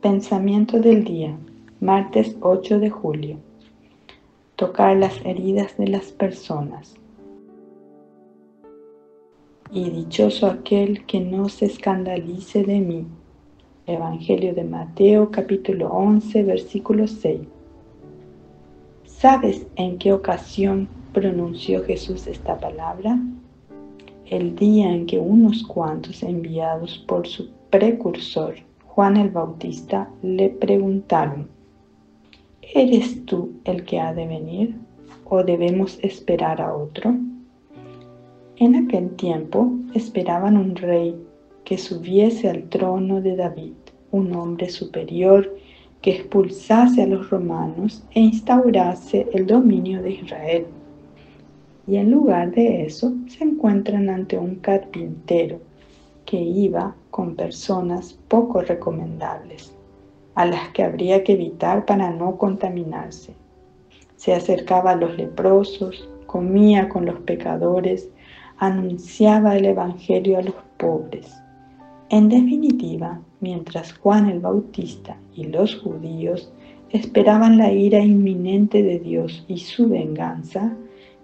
Pensamiento del día, martes 8 de julio. Tocar las heridas de las personas. Y dichoso aquel que no se escandalice de mí. Evangelio de Mateo, capítulo 11, versículo 6. ¿Sabes en qué ocasión pronunció Jesús esta palabra? El día en que unos cuantos enviados por su precursor, Juan el Bautista, le preguntaron: ¿eres tú el que ha de venir, o debemos esperar a otro? En aquel tiempo esperaban un rey que subiese al trono de David, un hombre superior que expulsase a los romanos e instaurase el dominio de Israel. Y en lugar de eso, se encuentran ante un carpintero que iba con personas poco recomendables, a las que habría que evitar para no contaminarse. Se acercaba a los leprosos, comía con los pecadores, anunciaba el Evangelio a los pobres. En definitiva, mientras Juan el Bautista y los judíos esperaban la ira inminente de Dios y su venganza,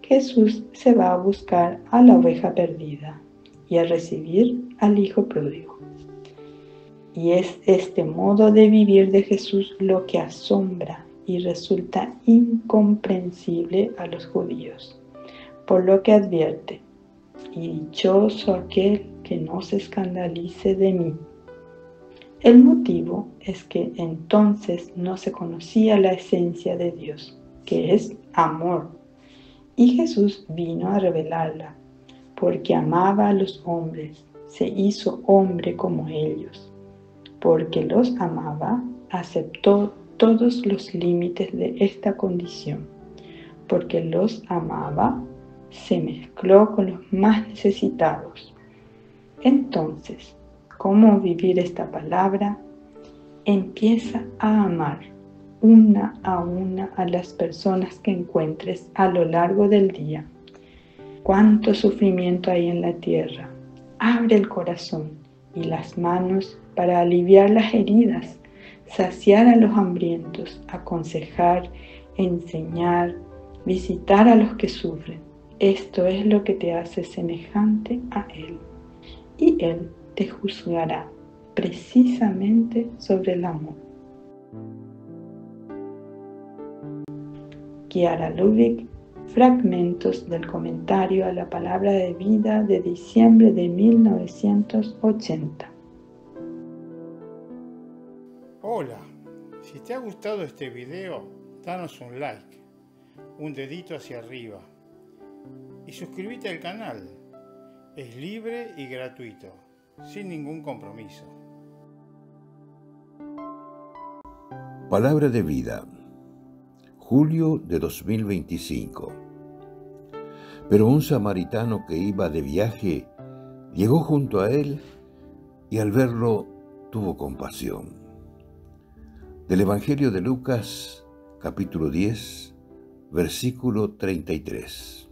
Jesús se va a buscar a la oveja perdida y a recibir al hijo pródigo. Y es este modo de vivir de Jesús lo que asombra y resulta incomprensible a los judíos, por lo que advierte: y dichoso aquel que no se escandalice de mí. El motivo es que entonces no se conocía la esencia de Dios, que es amor, y Jesús vino a revelarla, porque amaba a los hombres, se hizo hombre como ellos. Porque los amaba, aceptó todos los límites de esta condición. Porque los amaba, se mezcló con los más necesitados. Entonces, ¿cómo vivir esta palabra? Empieza a amar una a las personas que encuentres a lo largo del día. Cuánto sufrimiento hay en la tierra. Abre el corazón y las manos para aliviar las heridas, saciar a los hambrientos, aconsejar, enseñar, visitar a los que sufren. Esto es lo que te hace semejante a Él. Y Él te juzgará precisamente sobre el amor. Chiara Lubich, fragmentos del comentario a la palabra de vida de diciembre de 1980. Hola, si te ha gustado este video, danos un like, un dedito hacia arriba y suscríbete al canal. Es libre y gratuito, sin ningún compromiso. Palabra de vida, julio de 2025. Pero un samaritano que iba de viaje llegó junto a él y al verlo tuvo compasión. Del Evangelio de Lucas, capítulo 10, versículo 33.